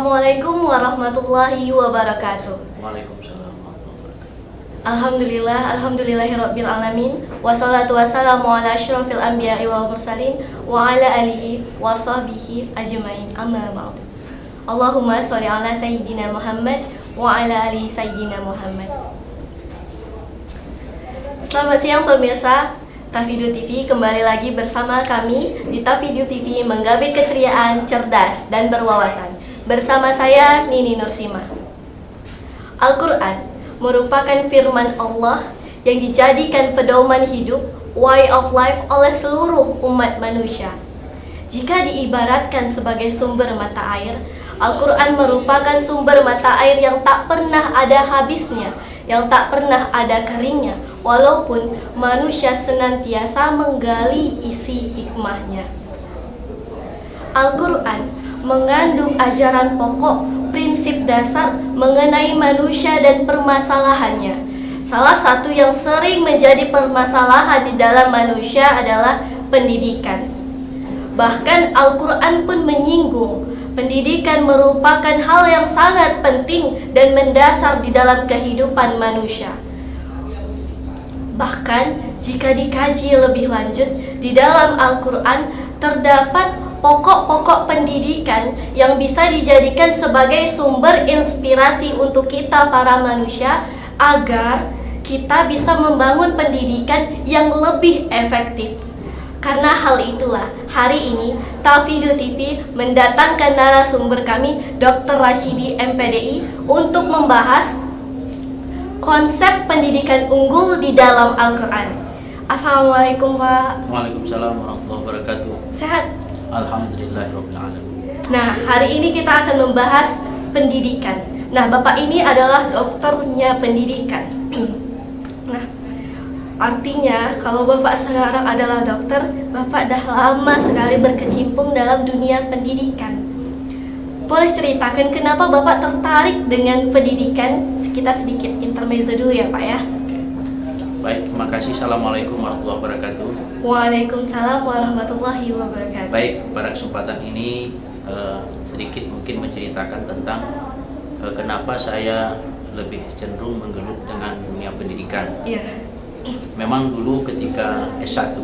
Assalamualaikum warahmatullahi wabarakatuh. Waalaikumsalam warahmatullahi wabarakatuh. Alhamdulillahirabbil alamin. Wassalatu wassalamu ala asyrofil anbiya'i wal mursalin wa ala alihi wa sahbihi ajmain. Amma ba'du. Allahumma sholli ala sayyidina Muhammad wa ala ali sayyidina Muhammad. Selamat siang pemirsa Tafidu TV, kembali lagi bersama kami di Tafidu TV, menggabit keceriaan, cerdas, dan berwawasan. Bersama saya, Nini Nursima. Al-Quran merupakan firman Allah yang dijadikan pedoman hidup, way of life oleh seluruh umat manusia. Jika diibaratkan sebagai sumber mata air, Al-Quran merupakan sumber mata air yang tak pernah ada habisnya, yang tak pernah ada keringnya, walaupun manusia senantiasa menggali isi hikmahnya. Al-Quran mengandung ajaran pokok, prinsip dasar mengenai manusia dan permasalahannya. Salah satu yang sering menjadi permasalahan di dalam manusia adalah pendidikan. Bahkan Al-Quran pun menyinggung pendidikan merupakan hal yang sangat penting dan mendasar di dalam kehidupan manusia. Bahkan jika dikaji lebih lanjut, di dalam Al-Quran terdapat pokok-pokok pendidikan yang bisa dijadikan sebagai sumber inspirasi untuk kita para manusia agar kita bisa membangun pendidikan yang lebih efektif. Karena hal itulah, hari ini Tafidu TV mendatangkan narasumber kami, Dr. Rashidi MPDI, untuk membahas konsep pendidikan unggul di dalam Al-Quran. Assalamualaikum Pak. Waalaikumsalam warahmatullahi wabarakatuh. Sehat? Alhamdulillahirabbil alamin. Nah, hari ini kita akan membahas pendidikan. Nah, Bapak ini adalah dokternya pendidikan. Nah, artinya kalau Bapak sekarang adalah dokter, Bapak dah lama sekali berkecimpung dalam dunia pendidikan. Boleh ceritakan kenapa Bapak tertarik dengan pendidikan? Kita sedikit intermezzo dulu ya Pak ya. Oke. Baik, terima kasih. Assalamualaikum warahmatullahi wabarakatuh. Waalaikumsalam warahmatullahi wabarakatuh. Baik, pada kesempatan ini sedikit mungkin menceritakan tentang kenapa saya lebih cenderung menggelut dengan dunia pendidikan. Iya. Memang dulu ketika S1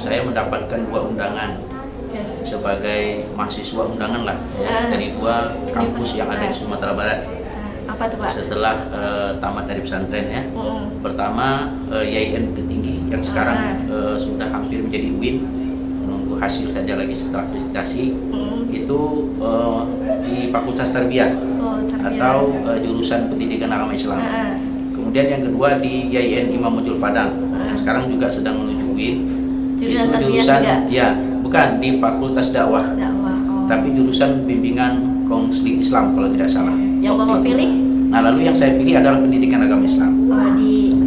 saya mendapatkan 2 undangan sebagai mahasiswa undangan lah ya, dari 2 kampus yang ada di Sumatera Barat. Apa tuh Pak? Setelah tamat dari pesantren ya. Pertama YIN Bukit Tinggi yang sekarang sudah hampir menjadi UIN, menunggu hasil saja lagi setelah prestasi. Itu di Fakultas Tarbiyah atau jurusan Pendidikan Agama Islam. Kemudian yang kedua di YIN Imam Mujul Fadang yang sekarang juga sedang menuju UIN. Itu jurusan ya, bukan di Fakultas Dakwah. Tapi jurusan bimbingan konseling Islam kalau tidak salah. Yang Bapak pilih? Nah, lalu yang saya pilih adalah pendidikan agama Islam.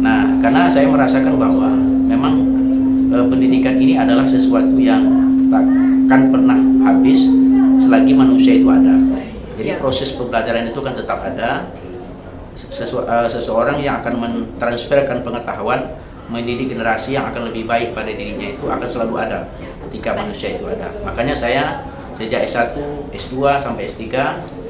Nah, karena saya merasakan bahwa memang pendidikan ini adalah sesuatu yang takkan pernah habis selagi manusia itu ada. Jadi proses pembelajaran itu kan tetap ada. Seseorang yang akan mentransferkan pengetahuan, mendidik generasi yang akan lebih baik pada dirinya itu akan selalu ada ketika manusia itu ada. Makanya saya sejak S1, S2 sampai S3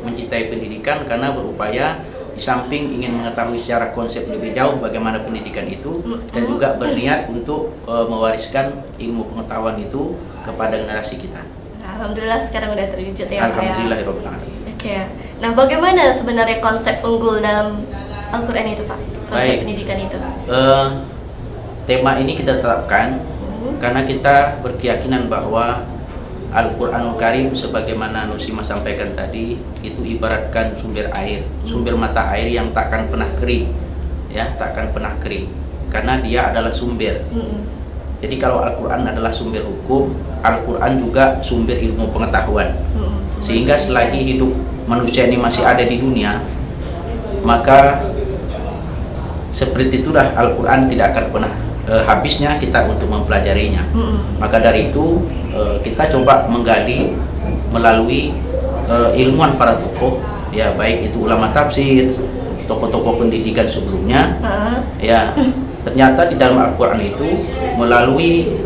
mencintai pendidikan karena berupaya di samping ingin mengetahui secara konsep lebih jauh bagaimana pendidikan itu dan juga berniat untuk mewariskan ilmu pengetahuan itu kepada generasi kita. Alhamdulillah sekarang udah terwujud ya Pak ya. Alhamdulillahirabbil alamin. Oke. Nah, bagaimana sebenarnya konsep unggul dalam Al-Quran itu Pak? Konsep pendidikan itu. Tema ini kita tetapkan karena kita berkeyakinan bahwa Al-Quranul Karim sebagaimana Nusima sampaikan tadi itu ibaratkan sumber air, sumber mata air yang takkan pernah kering, ya, takkan pernah kering karena dia adalah sumber. Jadi kalau Al-Quran adalah sumber hukum, Al-Quran juga sumber ilmu pengetahuan. Sehingga selagi hidup manusia ini masih ada di dunia, maka seperti itulah Al-Quran tidak akan pernah habisnya kita untuk mempelajarinya. Maka dari itu kita coba menggali melalui ilmuwan para tokoh, ya baik itu ulama tafsir, tokoh-tokoh pendidikan sebelumnya, ya ternyata di dalam Al-Quran itu melalui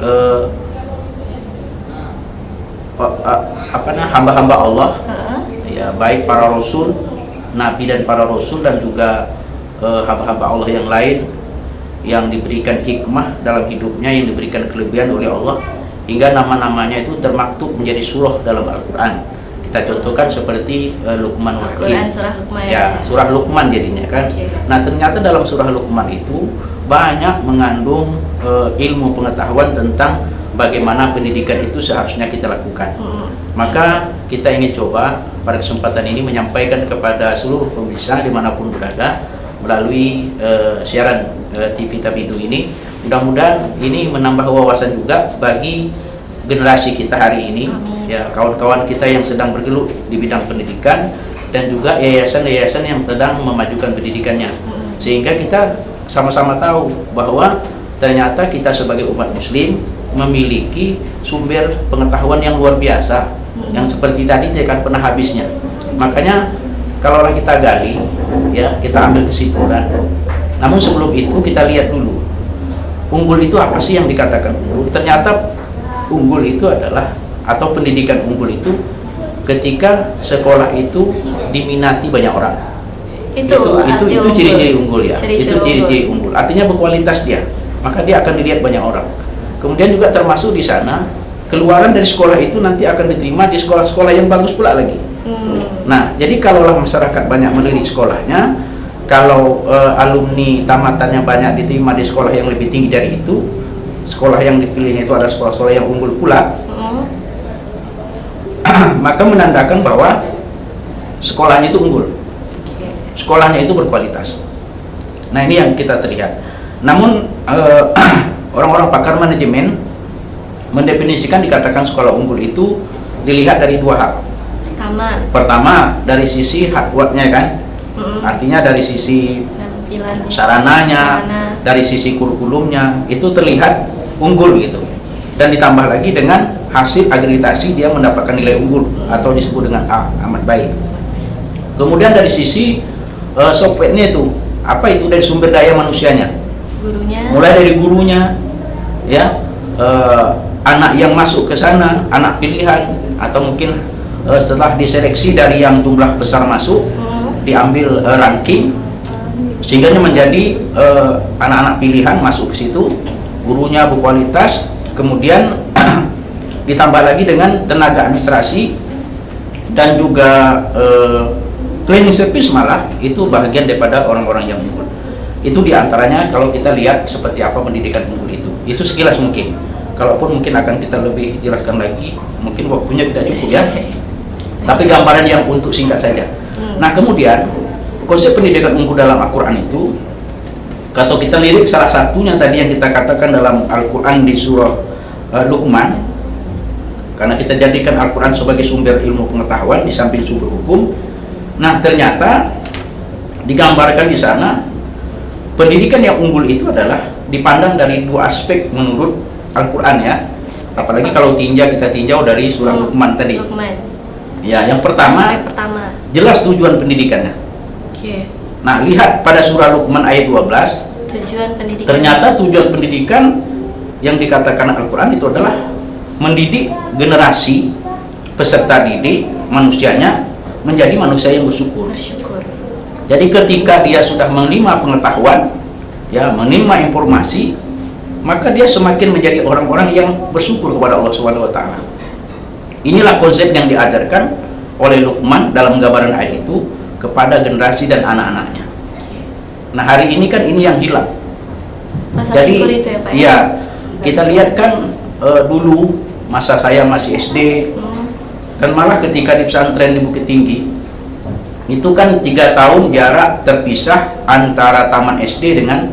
hamba-hamba Allah, ya, baik para rasul, nabi dan para rasul, dan juga hamba-hamba Allah yang lain yang diberikan hikmah dalam hidupnya, yang diberikan kelebihan oleh Allah, hingga nama-namanya itu termaktub menjadi surah dalam Al-Quran. Kita contohkan seperti Luqmanul Hakim, surah Luqman, ya, surah Luqman jadinya kan. Nah, ternyata dalam surah Luqman itu banyak mengandung ilmu pengetahuan tentang bagaimana pendidikan itu seharusnya kita lakukan. Maka kita ingin coba pada kesempatan ini menyampaikan kepada seluruh pemirsa dimanapun berada melalui siaran TV Tabidu ini. Mudah-mudahan ini menambah wawasan juga bagi generasi kita hari ini. Amin. Ya, kawan-kawan kita yang sedang bergelut di bidang pendidikan dan juga yayasan-yayasan yang sedang memajukan pendidikannya, sehingga kita sama-sama tahu bahwa ternyata kita sebagai umat muslim memiliki sumber pengetahuan yang luar biasa, yang seperti tadi tidak akan pernah habisnya. Makanya kalau kita gali, ya, kita ambil kesimpulan. Namun sebelum itu kita lihat dulu, unggul itu apa sih yang dikatakan unggul? Ternyata unggul itu adalah, atau pendidikan unggul itu ketika sekolah itu diminati banyak orang. Itu ciri-ciri unggul, ya. Itu ciri-ciri unggul. Artinya berkualitas dia, maka dia akan dilihat banyak orang. Kemudian juga termasuk di sana keluaran dari sekolah itu nanti akan diterima di sekolah-sekolah yang bagus pula lagi. Nah, jadi kalaulah masyarakat banyak melirik sekolahnya, kalau alumni tamatannya banyak diterima di sekolah yang lebih tinggi dari itu, sekolah yang dipilihnya itu adalah sekolah-sekolah yang unggul pula, maka menandakan bahwa sekolahnya itu unggul, sekolahnya itu berkualitas. Nah, ini yang kita terlihat. Namun orang-orang pakar manajemen mendefinisikan dikatakan sekolah unggul itu dilihat dari dua hal. Pertama dari sisi hardware-nya kan, artinya dari sisi sarananya, dari sisi kurikulumnya itu terlihat unggul gitu. Dan ditambah lagi dengan hasil akreditasi dia mendapatkan nilai unggul atau disebut dengan A, amat baik. Kemudian dari sisi software-nya itu, apa itu dari sumber daya manusianya? Mulai dari gurunya, ya, anak yang masuk ke sana, anak pilihan, atau mungkin setelah diseleksi dari yang jumlah besar masuk, diambil ranking sehingga menjadi anak-anak pilihan masuk ke situ, gurunya berkualitas, kemudian ditambah lagi dengan tenaga administrasi dan juga cleaning service, malah itu bagian daripada orang-orang yang unggul. Itu diantaranya kalau kita lihat seperti apa pendidikan unggul itu sekilas mungkin. Kalaupun mungkin akan kita lebih jelaskan lagi, mungkin waktunya tidak cukup ya. Tapi gambaran yang untuk singkat saja. Nah, kemudian konsep pendidikan unggul dalam Al-Quran itu, kalau kita lirik salah satunya tadi yang kita katakan dalam Al-Quran di surah Luqman, karena kita jadikan Al-Quran sebagai sumber ilmu pengetahuan di samping sumber hukum. Nah, ternyata digambarkan di sana pendidikan yang unggul itu adalah dipandang dari dua aspek menurut Al-Quran, ya. Apalagi kalau kita tinjau dari surah Luqman tadi. Ya, yang pertama jelas tujuan pendidikannya. Nah, lihat pada surah Luqman ayat 12. Ternyata tujuan pendidikan yang dikatakan Al-Quran itu adalah mendidik generasi peserta didik manusianya menjadi manusia yang bersyukur. Jadi ketika dia sudah menerima pengetahuan, ya, menerima informasi, maka dia semakin menjadi orang-orang yang bersyukur kepada Allah Subhanahu wa taala. Inilah konsep yang diajarkan oleh Luqman dalam gambaran ayat itu kepada generasi dan anak-anaknya. Nah, hari ini kan ini yang hilang. Jadi itu ya, Pak, ya, kita lihat kan dulu masa saya masih SD, dan malah ketika di pesantren di Bukit Tinggi itu kan 3 tahun jarak terpisah antara taman SD dengan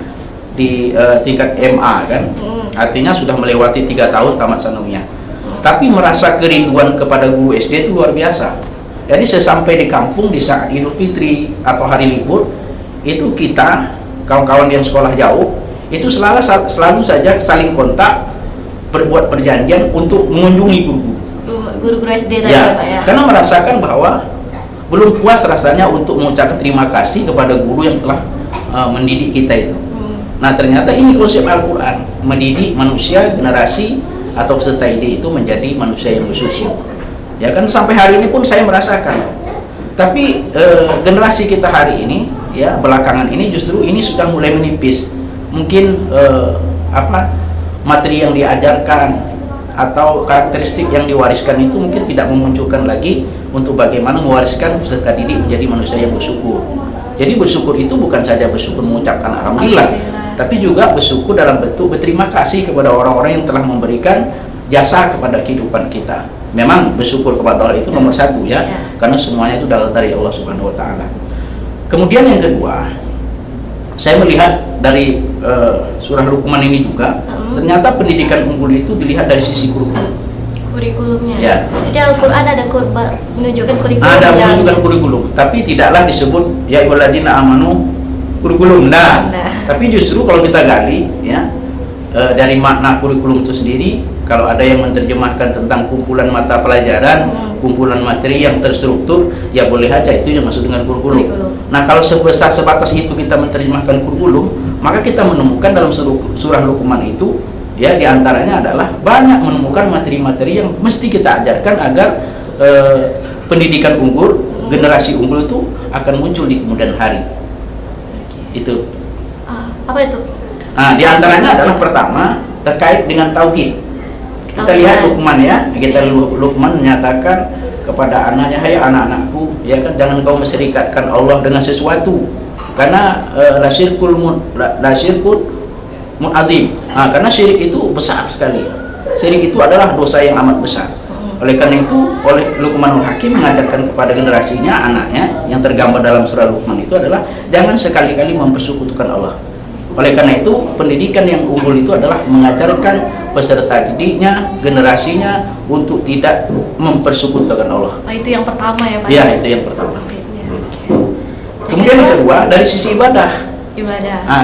di tingkat MA kan, artinya sudah melewati 3 tahun tamat sanawiyah. Tapi merasa kerinduan kepada guru SD itu luar biasa. Jadi sesampai di kampung di saat Idul Fitri atau hari libur, itu kita kawan-kawan yang sekolah jauh itu selalu saja saling kontak, berbuat perjanjian untuk mengunjungi guru-guru SD tadi, ya, Pak, ya. Karena merasakan bahwa belum puas rasanya untuk mengucapkan terima kasih kepada guru yang telah mendidik kita itu. Nah, ternyata ini konsep Al-Quran, mendidik manusia generasi atau peserta didik itu menjadi manusia yang bersyukur. Ya kan, sampai hari ini pun saya merasakan Tapi generasi kita hari ini, ya belakangan ini justru ini sudah mulai menipis. Mungkin materi yang diajarkan atau karakteristik yang diwariskan itu mungkin tidak memunculkan lagi untuk bagaimana mewariskan peserta didik menjadi manusia yang bersyukur. Jadi bersyukur itu bukan saja bersyukur mengucapkan alhamdulillah, tapi juga bersyukur dalam bentuk berterima kasih kepada orang-orang yang telah memberikan jasa kepada kehidupan kita. Memang bersyukur kepada Allah itu nomor satu ya, karena semuanya itu dari Allah Subhanahu Wa Taala. Kemudian yang kedua, saya melihat dari surah Luqman ini juga, ternyata pendidikan unggul itu dilihat dari sisi kurikulumnya. Ya. Jadi Al-Quran ada menunjukkan kurikulum. Ada menunjukkan kurikulum, tapi tidaklah disebut ya ayyuhalladzina amanu kurikulum. Tapi justru kalau kita gali ya dari makna kurikulum itu sendiri, kalau ada yang menerjemahkan tentang kumpulan mata pelajaran, kumpulan materi yang terstruktur, ya boleh aja itu yang maksud dengan kurikulum. Nah, kalau sebatas itu kita menerjemahkan kurikulum, maka kita menemukan dalam surah Luqman itu ya diantaranya adalah banyak menemukan materi-materi yang mesti kita ajarkan agar pendidikan unggul, generasi unggul itu akan muncul di kemudian hari. Itu. Apa itu? Nah, diantaranya adalah pertama terkait dengan tauhid. Kita lihat Luqman ya, Luqman menyatakan kepada anaknya, hai anak-anakku, ya kan, jangan kau menserikatkan Allah dengan sesuatu, karena la syirkul mu'azim. Karena syirik itu besar sekali. Syirik itu adalah dosa yang amat besar. Oleh karena itu, oleh Luqmanul Hakim mengajarkan kepada generasinya, anaknya, yang tergambar dalam surah Luqman itu adalah jangan sekali-kali mempersekutukan Allah. Oleh karena itu, pendidikan yang unggul itu adalah mengajarkan peserta didiknya, generasinya untuk tidak mempersekutukan Allah. Itu yang pertama ya Pak? Ya, itu yang pertama. Kemudian yang kedua, dari sisi ibadah.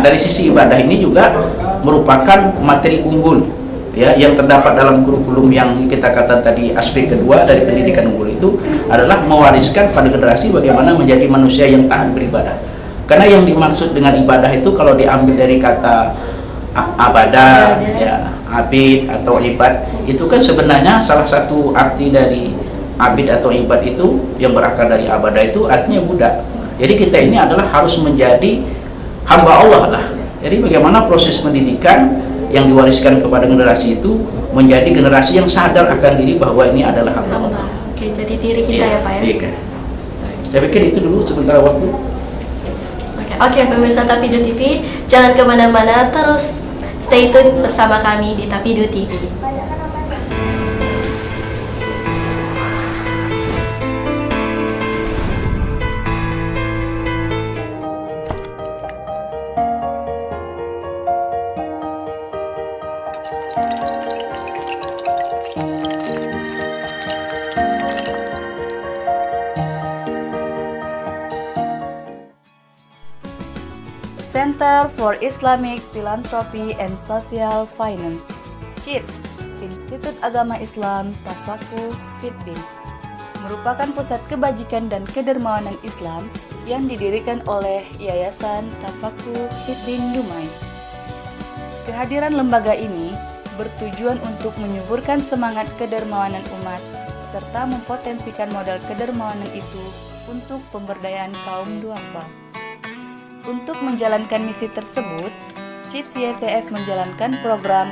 Dari sisi ibadah ini juga merupakan materi unggul ya, yang terdapat dalam kurikulum yang kita kata tadi. Aspek kedua dari pendidikan unggul itu adalah mewariskan pada generasi bagaimana menjadi manusia yang taat beribadah. Karena yang dimaksud dengan ibadah itu kalau diambil dari kata abadah, ya, abid atau ibad, itu kan sebenarnya salah satu arti dari abid atau ibad itu yang berakar dari abadah itu artinya budak. Jadi kita ini adalah harus menjadi hamba Allah lah. Jadi bagaimana proses pendidikan yang diwariskan kepada generasi itu menjadi generasi yang sadar akan diri bahwa ini adalah hamba Allah. Oke, jadi diri kita ya Pak ya? Iya. Saya pikir itu dulu sementara waktu. Oke, pemirsa Tafido TV, jangan kemana-mana, terus stay tune bersama kami di Tafido TV. Center for Islamic Philanthropy and Social Finance, CIPS, Institut Agama Islam Tafakuh Fiddin, merupakan pusat kebajikan dan kedermawanan Islam yang didirikan oleh Yayasan Tafakuh Fiddin Dumai. Kehadiran lembaga ini bertujuan untuk menyuburkan semangat kedermawanan umat serta mempotensikan modal kedermawanan itu untuk pemberdayaan kaum duafa. Untuk menjalankan misi tersebut, CIPS YTF menjalankan program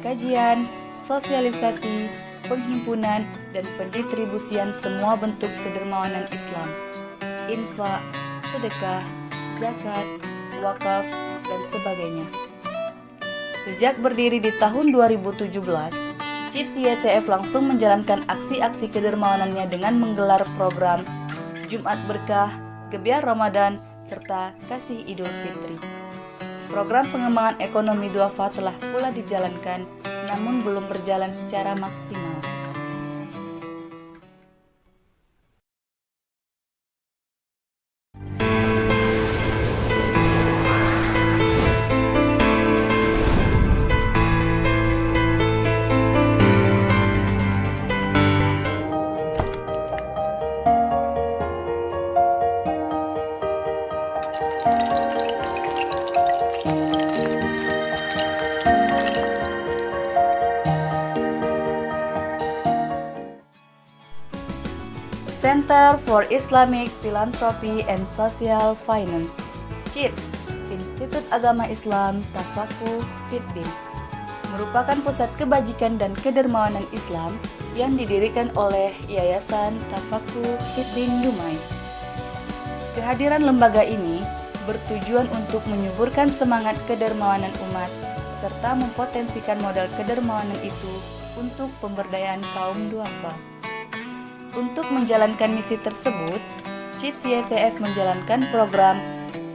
kajian, sosialisasi, penghimpunan, dan pendistribusian semua bentuk kedermawanan Islam, infak, sedekah, zakat, wakaf, dan sebagainya. Sejak berdiri di tahun 2017, CIPS YTF langsung menjalankan aksi-aksi kedermawanannya dengan menggelar program Jumat Berkah, Gebiar Ramadan, serta Kasih Idul Fitri. Program pengembangan ekonomi duafa telah pula dijalankan, namun belum berjalan secara maksimal. Center for Islamic Philanthropy and Social Finance, CIPS, Institut Agama Islam Tafakuh Fiddin, merupakan pusat kebajikan dan kedermawanan Islam yang didirikan oleh Yayasan Tafakuh Fiddin Dumai. Kehadiran lembaga ini bertujuan untuk menyuburkan semangat kedermawanan umat serta mempotensikan modal kedermawanan itu untuk pemberdayaan kaum duafa. Untuk menjalankan misi tersebut, CIPS YTF menjalankan program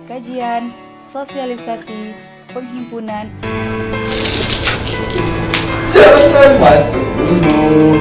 kajian, sosialisasi, penghimpunan, Jangan masuk dulu.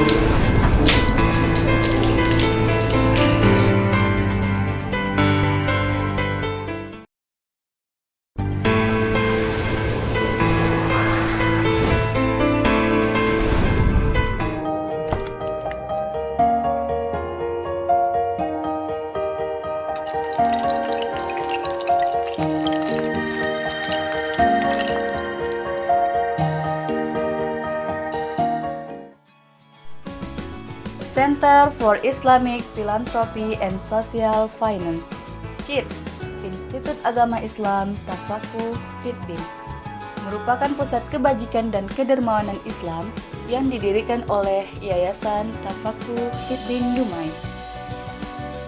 Center for Islamic Philanthropy and Social Finance, CIPS, Institut Agama Islam Tafakuh Fiddin, merupakan pusat kebajikan dan kedermawanan Islam yang didirikan oleh Yayasan Tafakuh Fiddin Dumai.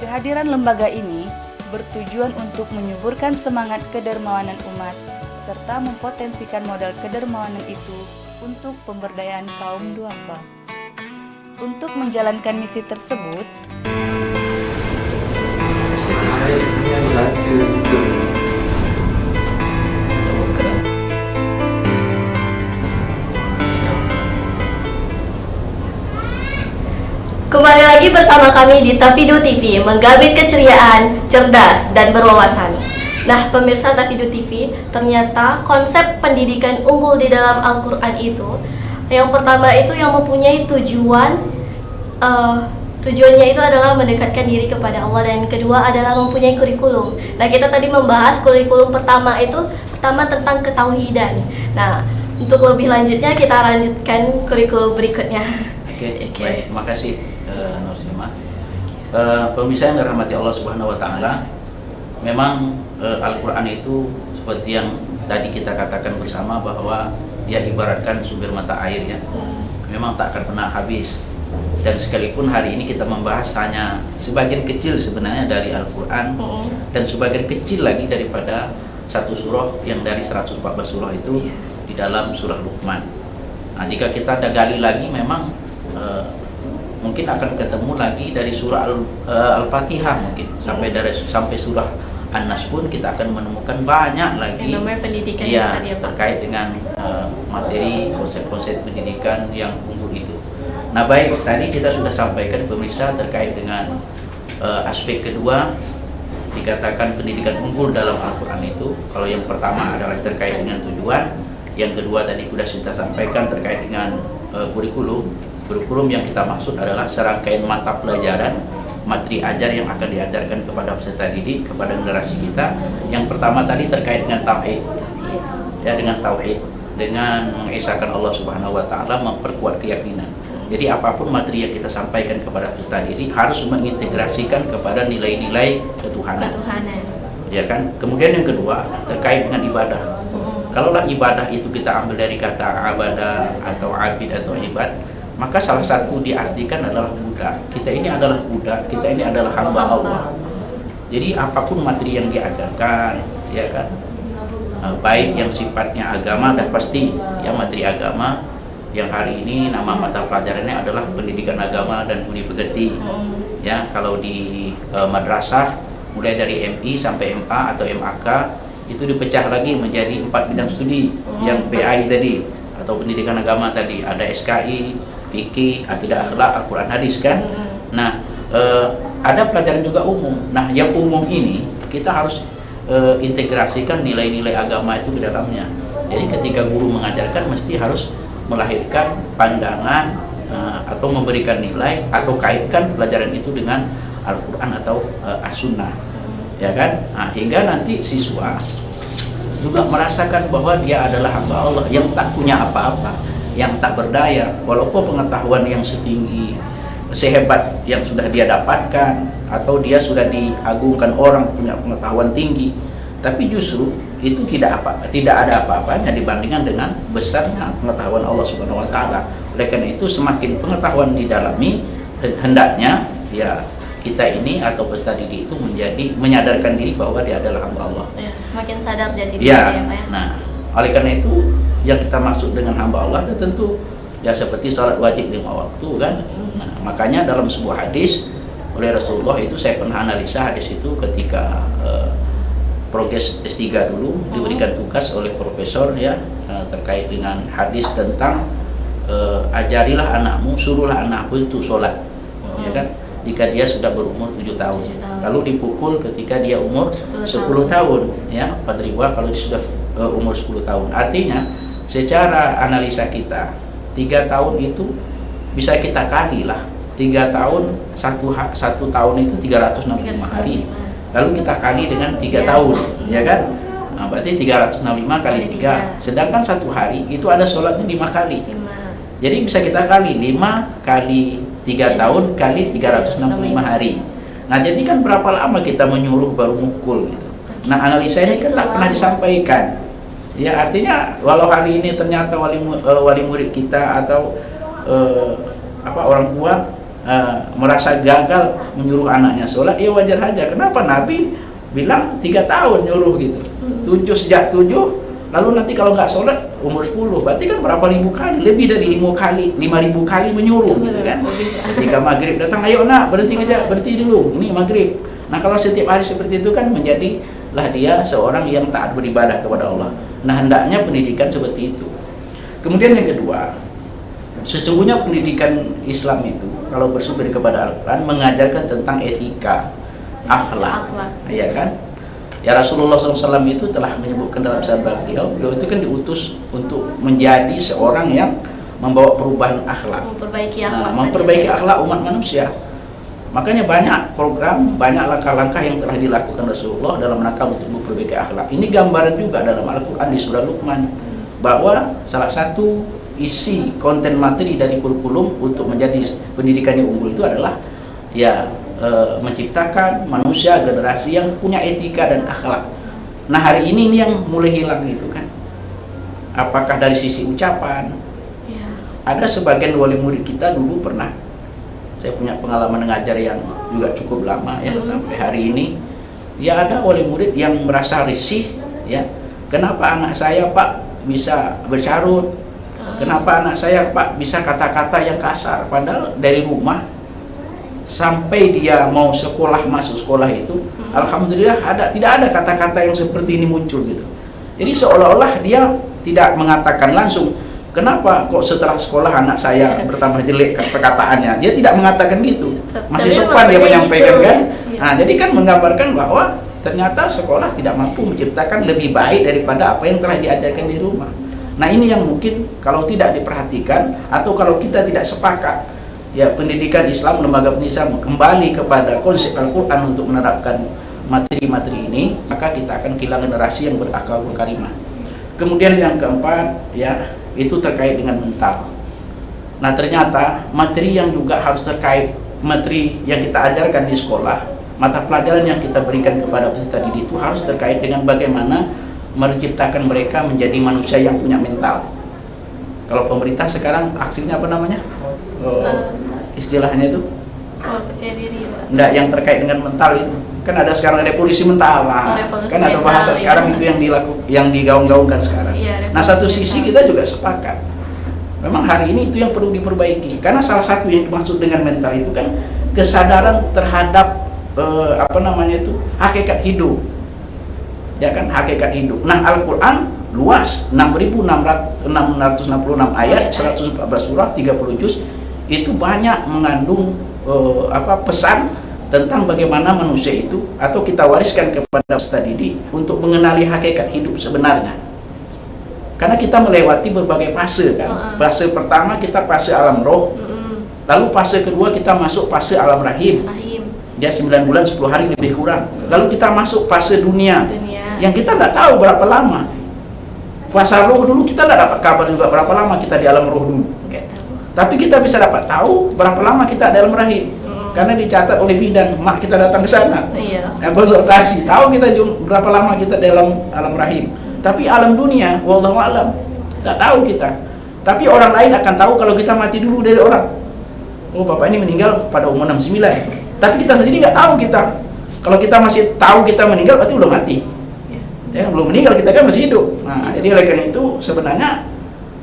Kehadiran lembaga ini bertujuan untuk menyuburkan semangat kedermawanan umat serta mempotensikan modal kedermawanan itu untuk pemberdayaan kaum duafa. Untuk menjalankan misi tersebut, Kembali lagi bersama kami di Tafidu TV, menggabit keceriaan, cerdas, dan berwawasan. Nah, pemirsa Tafidu TV, ternyata konsep pendidikan unggul di dalam Al-Quran itu, yang pertama itu yang mempunyai tujuannya itu adalah mendekatkan diri kepada Allah, dan kedua adalah mempunyai kurikulum. Nah, kita tadi membahas kurikulum pertama tentang ketauhidan. Nah, untuk lebih lanjutnya kita lanjutkan kurikulum berikutnya. Oke. Baik, terima kasih Nursima. Pemirsa yang dirahmati Allah Subhanahu wa taala, memang Al-Qur'an itu seperti yang tadi kita katakan bersama bahwa dia ibaratkan sumber mata air ya. Memang tak akan pernah habis. Dan sekalipun hari ini kita membahas hanya sebagian kecil sebenarnya dari Al-Qur'an dan sebagian kecil lagi daripada satu surah yang dari 114 surah itu di dalam surah Luqman. Nah, jika kita ada gali lagi memang mungkin akan ketemu lagi dari surah Al-Fatihah mungkin sampai surah An-Nas pun kita akan menemukan banyak lagi yang namanya pendidikan terkait dengan materi konsep-konsep pendidikan yang unggul itu. Nah, baik, tadi kita sudah sampaikan pemirsa terkait dengan aspek kedua dikatakan pendidikan unggul dalam Al-Quran itu. Kalau yang pertama adalah terkait dengan tujuan, yang kedua tadi sudah kita sampaikan terkait dengan kurikulum. Kurikulum yang kita maksud adalah serangkaian mata pelajaran, materi ajar yang akan diajarkan kepada peserta didik, kepada generasi kita. Yang pertama tadi terkait dengan tauhid, ya, dengan tauhid, dengan mengesahkan Allah Subhanahu wa taala, memperkuat keyakinan. Jadi apapun materi yang kita sampaikan kepada peserta didik harus mengintegrasikan kepada nilai-nilai ketuhanan. Ya kan? Kemudian yang kedua terkait dengan ibadah. Kalaulah ibadah itu kita ambil dari kata abadah atau abid atau ibad, maka salah satu diartikan adalah budak. Kita ini adalah budak, kita ini adalah hamba Allah. Jadi apapun materi yang diajarkan, ya kan, baik yang sifatnya agama, dah pasti ya materi agama yang hari ini nama mata pelajarannya adalah pendidikan agama dan budi pekerti. Ya, kalau di madrasah mulai dari MI sampai MA atau MAK itu dipecah lagi menjadi 4 bidang studi. Yang PAI tadi atau pendidikan agama tadi ada SKI, fikih, akidah, akhlak, Al-Quran, hadis kan. Nah, ada pelajaran juga umum. Nah, yang umum ini kita harus integrasikan nilai-nilai agama itu ke dalamnya. Jadi ketika guru mengajarkan mesti harus melahirkan pandangan atau memberikan nilai atau kaitkan pelajaran itu dengan Al-Quran atau As-Sunnah, ya kan? Nah, hingga nanti siswa juga merasakan bahwa dia adalah hamba Allah yang tak punya apa-apa, yang tak berdaya, walaupun pengetahuan yang setinggi sehebat yang sudah dia dapatkan, atau dia sudah diagungkan orang punya pengetahuan tinggi, tapi justru itu tidak ada apa-apanya dibandingkan dengan besarnya pengetahuan Allah Subhanahu wa taala. Oleh karena itu semakin pengetahuan didalami, hendaknya ya kita ini atau peserta didik itu menyadarkan diri bahwa dia adalah hamba Allah. Ya, semakin sadar jati diri Ya, ya, Pak ya. nah oleh karena itu yang kita maksud dengan hamba Allah itu tentu ya seperti sholat wajib 5 waktu kan. Nah, makanya dalam sebuah hadis oleh Rasulullah itu, saya pernah analisa hadis itu ketika progres S3 dulu diberikan tugas oleh profesor ya terkait dengan hadis tentang ajarilah anakmu, suruhlah anakmu itu sholat, ya kan, jika dia sudah berumur 7 tahun. Lalu dipukul ketika dia umur 10 tahun ya, fadribuha kalau dia sudah umur 10 tahun. Artinya secara analisa kita 3 tahun itu bisa kita kali lah, 3 tahun, satu tahun itu 365 hari, lalu kita kali dengan 3 tahun, ya kan? Nah, berarti 365 kali 3. Sedangkan satu hari itu ada sholatnya 5 kali. Jadi bisa kita kali 5 kali 3 tahun kali 365 hari. Nah, jadi kan berapa lama kita menyuruh baru mukul gitu. Nah, analisa ini kan tak pernah disampaikan. Ya, artinya walau hari ini ternyata wali murid kita atau orang tua merasa gagal menyuruh anaknya sholat, ya wajar aja. Kenapa Nabi bilang 3 tahun nyuruh gitu, 7 lalu nanti kalau nggak sholat umur 10, berarti kan berapa ribu kali, lebih dari 5.000 kali menyuruh gitu kan. Ketika maghrib datang, ayo nak berhenti dulu, ini maghrib. Nah, kalau setiap hari seperti itu kan menjadilah dia seorang yang taat beribadah kepada Allah. Nah, hendaknya pendidikan seperti itu. Kemudian yang kedua, sesungguhnya pendidikan Islam itu kalau bersumber kepada Al-Quran mengajarkan tentang etika, akhlak, ya kan? Ya, Rasulullah SAW itu telah menyebutkan dalam sabda beliau itu kan diutus untuk menjadi seorang yang membawa perubahan akhlak, memperbaiki akhlak umat manusia. Makanya banyak program, banyak langkah-langkah yang telah dilakukan Rasulullah dalam rangka untuk memperbaiki akhlak. Ini gambaran juga dalam Al-Quran di surah Luqman, bahwa salah satu isi konten materi dari kurikulum untuk menjadi pendidikan yang unggul itu adalah ya menciptakan manusia generasi yang punya etika dan akhlak. Nah, hari ini yang mulai hilang itu kan, apakah dari sisi ucapan ya. Ada sebagian wali murid kita dulu pernah, saya punya pengalaman mengajar yang juga cukup lama ya, sampai hari ini ya ada wali murid yang merasa risih ya, kenapa anak saya Pak bisa bercarut, kenapa anak saya Pak bisa kata-kata yang kasar, padahal dari rumah sampai dia mau sekolah, masuk sekolah itu alhamdulillah tidak ada kata-kata yang seperti ini muncul gitu. Jadi seolah-olah dia tidak mengatakan langsung, kenapa kok setelah sekolah anak saya bertambah jelek perkataannya, dia tidak mengatakan gitu, masih sopan dia menyampaikan gitu, kan. Nah, jadi kan menggambarkan bahwa ternyata sekolah tidak mampu menciptakan lebih baik daripada apa yang telah diajarkan di rumah. Nah, ini yang mungkin kalau tidak diperhatikan atau kalau kita tidak sepakat ya pendidikan Islam, lembaga pendidikan kembali kepada konsep Al-Quran untuk menerapkan materi-materi ini, maka kita akan kehilangan generasi yang berakal karimah. Kemudian yang keempat ya, itu terkait dengan mental. Nah, ternyata materi yang juga harus terkait, materi yang kita ajarkan di sekolah, mata pelajaran yang kita berikan kepada peserta didik itu harus terkait dengan bagaimana menciptakan mereka menjadi manusia yang punya mental. Kalau pemerintah sekarang aksinya apa namanya? Istilahnya itu percaya diri ya, Pak. Enggak, yang terkait dengan mental itu kan ada sekarang revolusi mental lah, kan ada bahasa mental, sekarang itu yang digaung-gaungkan sekarang ya. Nah, satu sisi kita juga sepakat memang hari ini itu yang perlu diperbaiki, karena salah satu yang dimaksud dengan mental itu kan kesadaran terhadap hakikat hidup, ya kan, hakikat hidup. Nah, Al-Quran luas, 6.666 ayat, 114 surah, 30 juz, itu banyak mengandung pesan tentang bagaimana manusia itu, atau kita wariskan kepada peserta didik untuk mengenali hakikat hidup sebenarnya. Karena kita melewati berbagai fase kan. Fase pertama kita fase alam roh, lalu fase kedua kita masuk fase alam rahim. Dia 9 bulan 10 hari lebih kurang. Lalu kita masuk fase dunia. Yang kita nggak tahu berapa lama. Fase roh dulu kita nggak dapat kabar juga berapa lama kita di alam roh dulu. Tapi kita bisa dapat tahu berapa lama kita dalam rahim. Karena dicatat oleh bidan, mak kita datang ke sana. Iya. Konsultasi, tahu kita berapa lama kita dalam alam rahim. Tapi alam dunia, wallahu alam, tak tahu kita. Tapi orang lain akan tahu kalau kita mati dulu dari orang. Oh, bapak ini meninggal pada umur 69. Tapi kita sendiri nggak tahu kita. Kalau kita masih tahu kita meninggal, berarti belum mati. Ya, belum meninggal, kita kan masih hidup. Nah, jadi oleh karena itu sebenarnya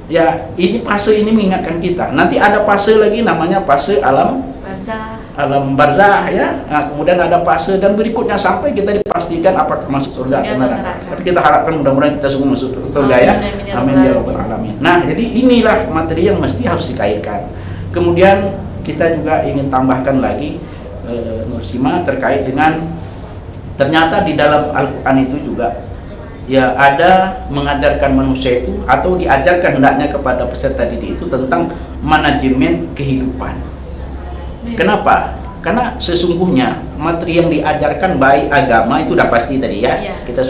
ya ini fase ini mengingatkan kita. Nanti ada fase lagi namanya fase alam barzah ya. Nah, kemudian ada fase dan berikutnya sampai kita dipastikan apakah masuk surga atau neraka. Tapi kita harapkan mudah-mudahan kita semua masuk surga ya. Amin ya rabbal alamin. Nah, jadi inilah materi yang mesti harus dikaitkan. Kemudian kita juga ingin tambahkan lagi Nursima terkait dengan ternyata di dalam Al-Qur'an itu juga ya ada mengajarkan manusia itu atau diajarkan hendaknya kepada peserta didik itu tentang manajemen kehidupan. Kenapa? Karena sesungguhnya materi yang diajarkan baik agama itu sudah pasti tadi ya. Kita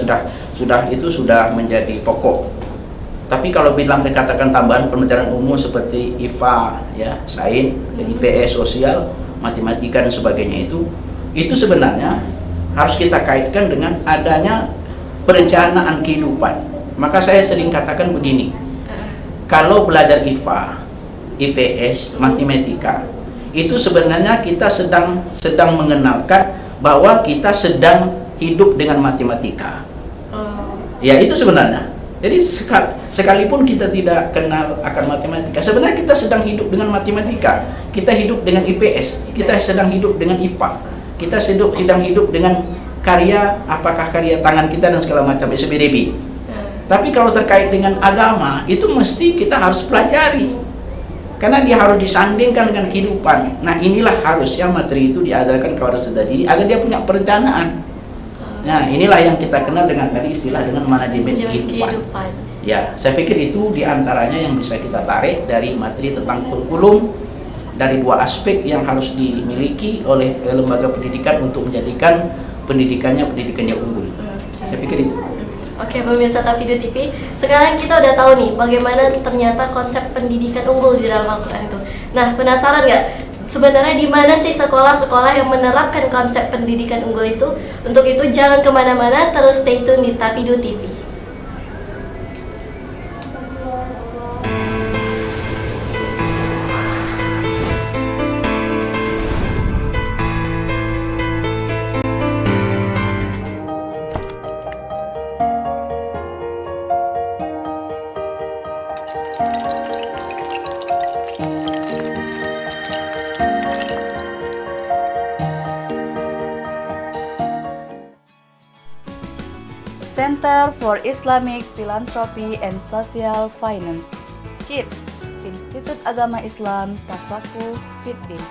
sudah menjadi pokok. Tapi kalau bilang dikatakan tambahan pelajaran umum seperti IPA ya, sains, IPS, sosial, matematika dan sebagainya itu sebenarnya harus kita kaitkan dengan adanya perencanaan kehidupan. Maka saya sering katakan begini, kalau belajar IPA, IPS, matematika, itu sebenarnya kita sedang mengenalkan bahwa kita sedang hidup dengan matematika. Ya itu sebenarnya. Jadi sekalipun kita tidak kenal akan matematika, sebenarnya kita sedang hidup dengan matematika. Kita hidup dengan IPS, kita sedang hidup dengan IPA, kita sedang hidup dengan karya, apakah karya tangan kita dan segala macam SPDB. Tapi kalau terkait dengan agama, itu mesti kita harus pelajari. Karena dia harus disandingkan dengan kehidupan. Nah, inilah harusnya materi itu diajarkan kepada peserta didik agar dia punya perencanaan. Nah, inilah yang kita kenal dengan tadi istilah dengan manajemen kehidupan. Ya, saya pikir itu diantaranya yang bisa kita tarik dari materi tentang kurikulum, dari dua aspek yang harus dimiliki oleh lembaga pendidikan untuk menjadikan pendidikannya pendidikan yang unggul. Saya pikir itu. Oke, pemirsa Tafido TV, sekarang kita udah tahu nih bagaimana ternyata konsep pendidikan unggul di dalam Al-Quran itu. Nah, penasaran nggak? Sebenarnya di mana sih sekolah-sekolah yang menerapkan konsep pendidikan unggul itu? Untuk itu jangan kemana-mana, terus stay tune di Tafido TV. Center for Islamic Philanthropy and Social Finance, CIPS, Institut Agama Islam Tafakuh Fiddin,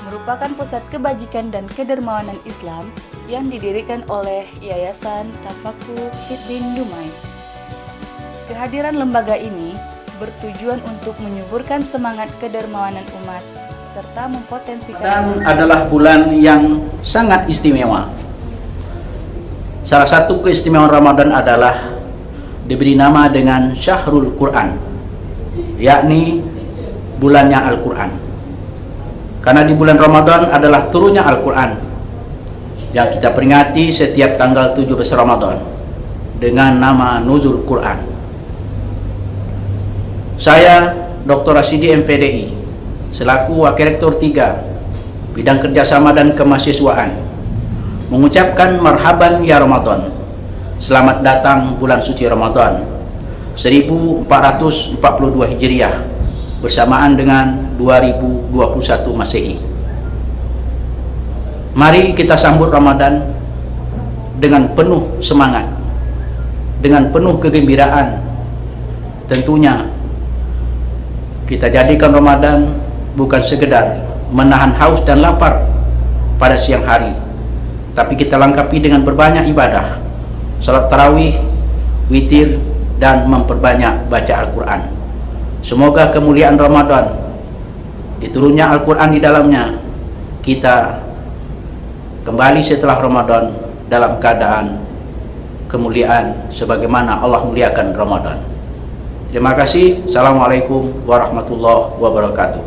merupakan pusat kebajikan dan kedermawanan Islam yang didirikan oleh Yayasan Tafakuh Fiddin Dumai. Kehadiran lembaga ini bertujuan untuk menyuburkan semangat kedermawanan umat serta mempotensikan. Dan adalah bulan yang sangat istimewa. Salah satu keistimewaan Ramadan adalah diberi nama dengan Syahrul Quran, yakni bulannya Al-Quran. Karena di bulan Ramadan adalah turunnya Al-Quran yang kita peringati setiap tanggal 17 Ramadan dengan nama Nuzul Quran. Saya Dr. Rasidi MPDI selaku Wakil Rektor 3 Bidang Kerjasama dan Kemahasiswaan mengucapkan marhaban ya Ramadan. Selamat datang bulan suci Ramadan 1442 Hijriah bersamaan dengan 2021 Masehi. Mari kita sambut Ramadan dengan penuh semangat, dengan penuh kegembiraan. Tentunya kita jadikan Ramadan bukan sekedar menahan haus dan lapar pada siang hari, tapi kita lengkapi dengan berbanyak ibadah, salat tarawih, witir, dan memperbanyak baca Al-Quran. Semoga kemuliaan Ramadan, diturunnya Al-Quran di dalamnya, kita kembali setelah Ramadan dalam keadaan kemuliaan sebagaimana Allah muliakan Ramadan. Terima kasih. Assalamualaikum warahmatullahi wabarakatuh.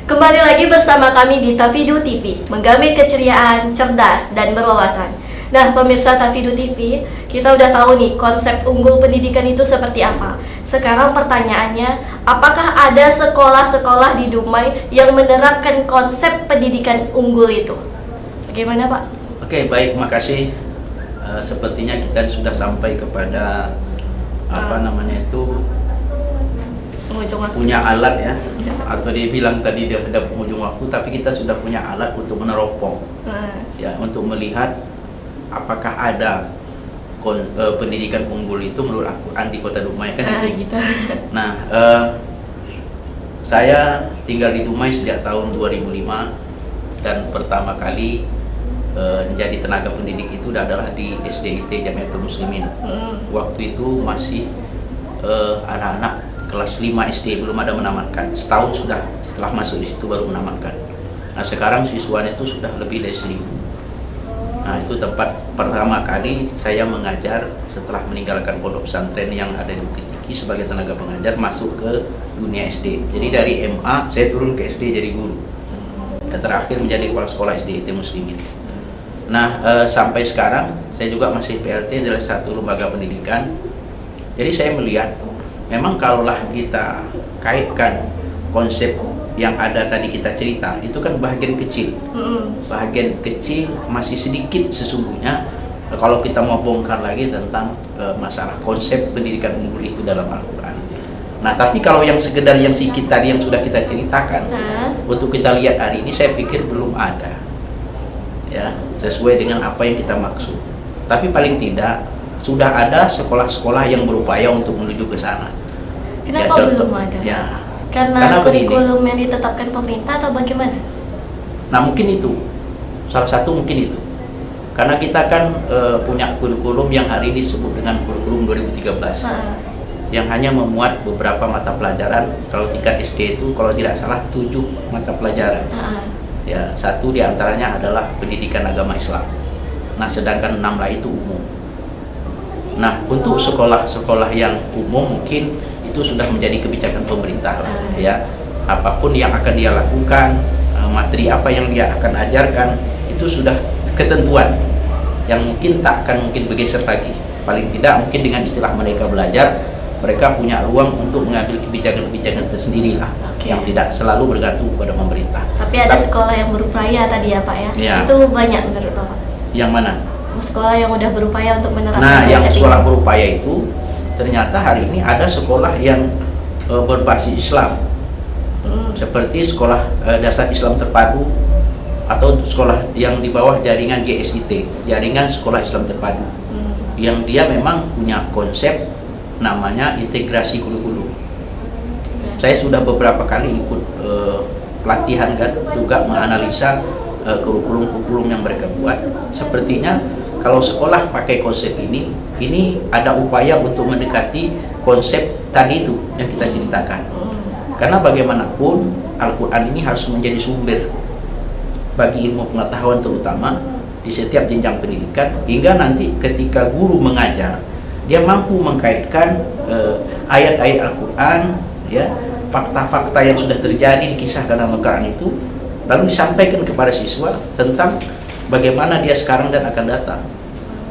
Kembali lagi bersama kami di Tafidu TV, menggamit keceriaan, cerdas, dan berwawasan. Nah, pemirsa Tafidu TV, kita udah tahu nih konsep unggul pendidikan itu seperti apa. Sekarang pertanyaannya, apakah ada sekolah-sekolah di Dumai yang menerapkan konsep pendidikan unggul itu? Bagaimana, Pak? Oke, baik, makasih. Sepertinya kita sudah sampai kepada punya alat ya, atau dia bilang tadi dia ada penghujung waktu, tapi kita sudah punya alat untuk meneropong ya, untuk melihat apakah ada pendidikan unggul itu menurut Al-Quran di Kota Dumai kan itu. Gitu. Nah, saya tinggal di Dumai sejak tahun 2005 dan pertama kali menjadi tenaga pendidik itu adalah di SDIT Jamiatul Muslimin. Waktu itu masih anak-anak kelas 5 SD, belum ada menamatkan. Setahun sudah setelah masuk di situ baru menamatkan. Nah, sekarang siswanya itu sudah lebih dari 1000. Nah, itu tempat pertama kali saya mengajar setelah meninggalkan pondok pesantren yang ada di Bukit Tinggi sebagai tenaga pengajar, masuk ke dunia SD. Jadi dari MA saya turun ke SD jadi guru. Dan terakhir menjadi kepala sekolah SDIT Muslimin. Nah, sampai sekarang saya juga masih PLT dari satu lembaga pendidikan. Jadi saya melihat memang kalaulah kita kaitkan konsep yang ada tadi kita cerita, itu kan bagian kecil. Bagian kecil, masih sedikit sesungguhnya kalau kita mau bongkar lagi tentang masalah konsep pendidikan unggul itu dalam Al-Quran. Nah, tapi kalau yang sekedar yang sedikit tadi yang sudah kita ceritakan, untuk kita lihat hari ini saya pikir belum ada ya, sesuai dengan apa yang kita maksud. Tapi paling tidak sudah ada sekolah-sekolah yang berupaya untuk menuju ke sana. Kenapa ya, belum ada? Ya, karena begini, kurikulum yang ditetapkan pemerintah atau bagaimana? Nah, mungkin itu salah satu, mungkin itu karena kita kan punya kurikulum yang hari ini disebut dengan kurikulum 2013 yang hanya memuat beberapa mata pelajaran. Kalau tingkat SD itu kalau tidak salah 7 mata pelajaran. Ya, satu diantaranya adalah pendidikan agama Islam. Nah, sedangkan 6 lain itu umum. Nah, untuk sekolah-sekolah yang umum mungkin itu sudah menjadi kebijakan pemerintah ya. Apapun yang akan dia lakukan, materi apa yang dia akan ajarkan, itu sudah ketentuan yang mungkin tak akan mungkin bergeser lagi. Paling tidak mungkin dengan istilah mereka belajar, mereka punya ruang untuk mengambil kebijakan-kebijakan tersendiri lah, yang tidak selalu bergantung pada pemerintah. Tapi ada sekolah yang berupaya tadi ya, Pak ya? Ya. Itu banyak menurut Bapak? Yang mana? Sekolah yang udah berupaya untuk menerapkan. Nah, yang sekolah berupaya itu ternyata hari ini ada sekolah yang berbasis Islam, seperti sekolah dasar Islam terpadu atau sekolah yang di bawah jaringan GSIT, jaringan sekolah Islam terpadu, yang dia memang punya konsep namanya integrasi kurikulum. Saya sudah beberapa kali ikut pelatihan kan, juga menganalisa kurikulum yang mereka buat. Sepertinya kalau sekolah pakai konsep ini ada upaya untuk mendekati konsep tadi itu yang kita ceritakan. Karena bagaimanapun Al-Quran ini harus menjadi sumber bagi ilmu pengetahuan, terutama di setiap jenjang pendidikan, hingga nanti ketika guru mengajar dia mampu mengkaitkan ayat-ayat Al-Quran ya, fakta-fakta yang sudah terjadi dikisahkan dalam Al-Quran itu, lalu disampaikan kepada siswa tentang bagaimana dia sekarang dan akan datang.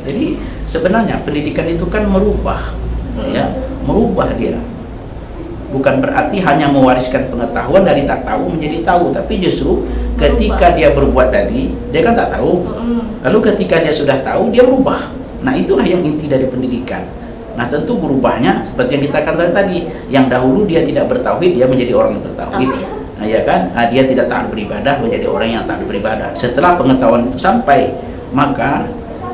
Jadi sebenarnya pendidikan itu kan merubah ya, merubah dia. Bukan berarti hanya mewariskan pengetahuan dari tak tahu menjadi tahu, tapi justru ketika dia berbuat tadi, dia kan tak tahu. Lalu ketika dia sudah tahu, dia berubah. Nah, itulah yang inti dari pendidikan. Nah, tentu berubahnya seperti yang kita katakan tadi, yang dahulu dia tidak bertauhid, dia menjadi orang yang bertauhid. Nah, ya kan? Nah, dia tidak taat beribadah, menjadi orang yang taat beribadah. Setelah pengetahuan itu sampai, maka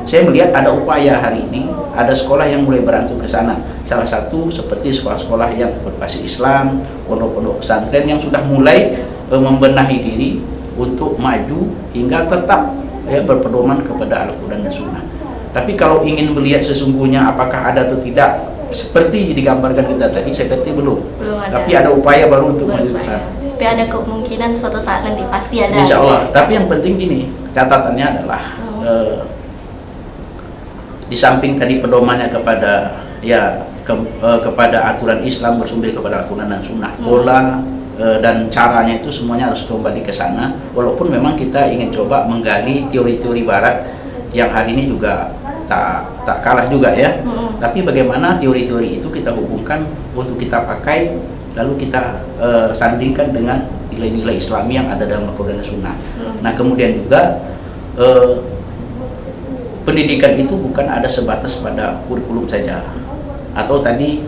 saya melihat ada upaya hari ini, ada sekolah yang mulai berangkat ke sana. Salah satu seperti sekolah-sekolah yang berbasis Islam, pondok-pondok pesantren yang sudah mulai membenahi diri untuk maju hingga tetap ya, berpedoman kepada Al-Quran dan Sunnah. Tapi kalau ingin melihat sesungguhnya apakah ada atau tidak seperti digambarkan kita tadi, seperti belum. Belum ada. Tapi ada upaya baru untuk menuju ke Berupaya. sana. Tapi ada kemungkinan suatu saat nanti pasti ada. Insya Allah. Tapi yang penting gini, catatannya adalah di samping tadi pedomannya kepada kepada aturan Islam, bersumber kepada aturan dan sunnah, pola dan caranya itu semuanya harus kembali ke sana. Walaupun memang kita ingin coba menggali teori-teori Barat yang hari ini juga tak kalah juga ya. Tapi bagaimana teori-teori itu kita hubungkan untuk kita pakai, lalu kita sandingkan dengan nilai-nilai Islami yang ada dalam Al-Quran dan Sunnah. Nah kemudian juga pendidikan itu bukan ada sebatas pada kurikulum saja, atau tadi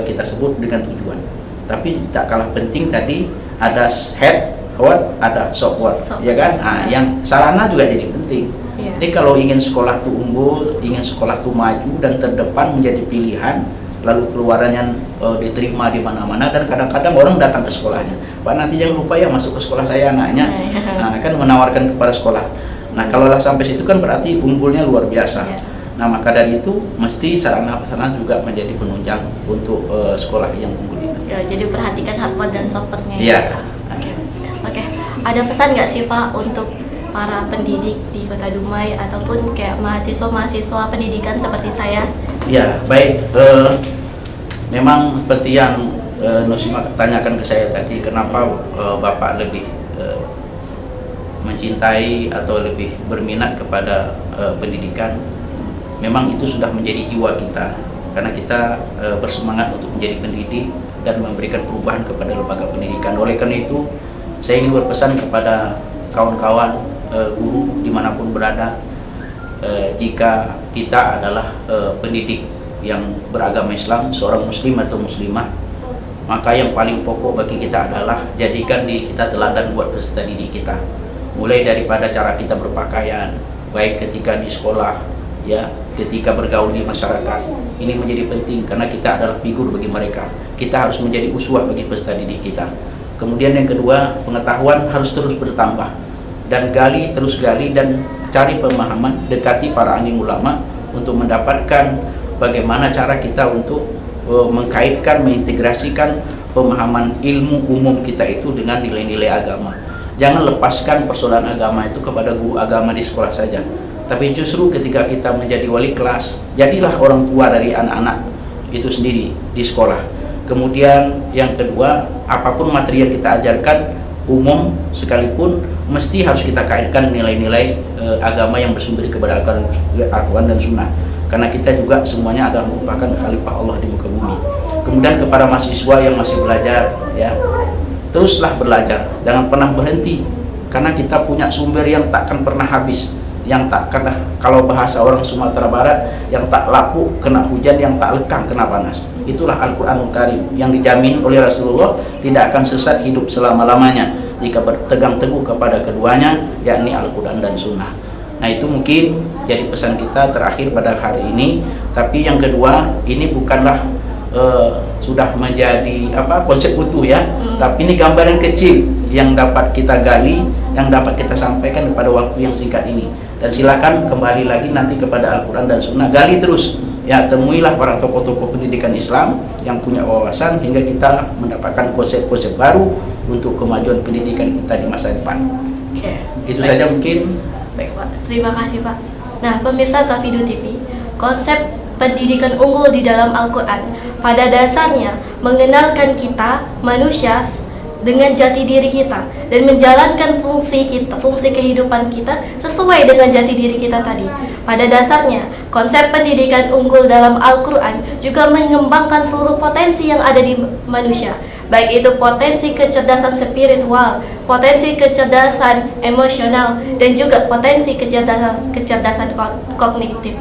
kita sebut dengan tujuan. Tapi tak kalah penting tadi ada head, what, ada so what, ya kan? Nah, yang sarana juga jadi penting. Iya. Jadi kalau ingin sekolah tuh unggul, ingin sekolah tuh maju dan terdepan menjadi pilihan, lalu keluarannya diterima di mana-mana, dan kadang-kadang orang datang ke sekolahnya, Pak nanti jangan lupa ya masuk ke sekolah saya anaknya, nah, kan menawarkan kepada sekolah. Nah kalau lah sampai situ kan berarti unggulnya luar biasa. Iya. Nah maka dari itu mesti sarana-sarana juga menjadi penunjang untuk sekolah yang unggul itu. Ya, jadi perhatikan hardware dan softwarenya. Iya. Oke. Ada pesan nggak sih Pak untuk para pendidik di Kota Dumai ataupun kayak mahasiswa pendidikan seperti saya? Ya, baik. Memang seperti yang Nusima tanyakan ke saya tadi, kenapa Bapak lebih mencintai atau lebih berminat kepada pendidikan. Memang itu sudah menjadi jiwa kita, karena kita bersemangat untuk menjadi pendidik dan memberikan perubahan kepada lembaga pendidikan. Oleh karena itu, saya ingin berpesan kepada kawan-kawan guru dimanapun berada, jika kita adalah pendidik yang beragama Islam, seorang muslim atau muslimah, maka yang paling pokok bagi kita adalah jadikan diri kita teladan buat peserta didik kita. Mulai daripada cara kita berpakaian, baik ketika di sekolah, ya, ketika bergaul di masyarakat. Ini menjadi penting karena kita adalah figur bagi mereka. Kita harus menjadi uswah bagi peserta didik kita. Kemudian yang kedua, pengetahuan harus terus bertambah, dan terus gali dan cari pemahaman, dekati para alim ulama untuk mendapatkan bagaimana cara kita untuk mengkaitkan, mengintegrasikan pemahaman ilmu umum kita itu dengan nilai-nilai agama. Jangan lepaskan persoalan agama itu kepada guru agama di sekolah saja, tapi justru ketika kita menjadi wali kelas, jadilah orang tua dari anak-anak itu sendiri di sekolah. Kemudian yang kedua, apapun materi yang kita ajarkan, umum sekalipun, mesti harus kita kaitkan nilai-nilai agama yang bersumber kepada Al-Quran dan Sunnah, karena kita juga semuanya adalah merupakan khalifah Allah di muka bumi. Kemudian kepada mahasiswa yang masih belajar, ya, teruslah belajar, jangan pernah berhenti, karena kita punya sumber yang takkan pernah habis, yang tak kena, kalau bahasa orang Sumatera Barat, yang tak lapuk kena hujan, yang tak lekang kena panas. Itulah Al-Quranul Karim yang dijamin oleh Rasulullah tidak akan sesat hidup selama-lamanya jika bertegang teguh kepada keduanya, yakni Al-Quran dan Sunnah. Nah itu mungkin jadi pesan kita terakhir pada hari ini. Tapi yang kedua, ini bukanlah sudah menjadi konsep utuh ya, tapi ini gambaran kecil yang dapat kita gali, yang dapat kita sampaikan pada waktu yang singkat ini. Dan silakan kembali lagi nanti kepada Al-Quran dan Sunnah, gali terus ya, temuilah para tokoh-tokoh pendidikan Islam yang punya wawasan, hingga kita mendapatkan konsep-konsep baru untuk kemajuan pendidikan kita di masa depan. Oke. Itu saja mungkin. Baik Pak, terima kasih Pak. Nah pemirsa Tafidu TV, konsep pendidikan unggul di dalam Al-Quran pada dasarnya mengenalkan kita manusia dengan jati diri kita dan menjalankan fungsi kehidupan kita sesuai dengan jati diri kita tadi. Pada dasarnya, konsep pendidikan unggul dalam Al-Quran juga mengembangkan seluruh potensi yang ada di manusia, baik itu potensi kecerdasan spiritual, potensi kecerdasan emosional, dan juga potensi kecerdasan kognitif.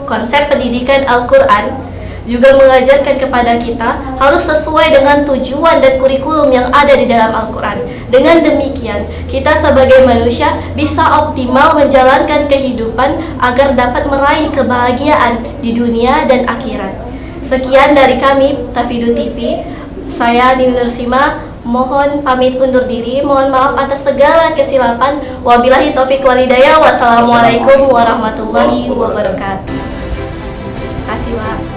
Konsep pendidikan Al-Quran juga mengajarkan kepada kita harus sesuai dengan tujuan dan kurikulum yang ada di dalam Al-Quran. Dengan demikian, kita sebagai manusia bisa optimal menjalankan kehidupan agar dapat meraih kebahagiaan di dunia dan akhirat. Sekian dari kami, Tafidu TV. Saya Nini Nursima, mohon pamit undur diri. Mohon maaf atas segala kesilapan. Wabillahi taufiq walhidayah. Wassalamualaikum warahmatullahi wabarakatuh. Terima kasih Pak.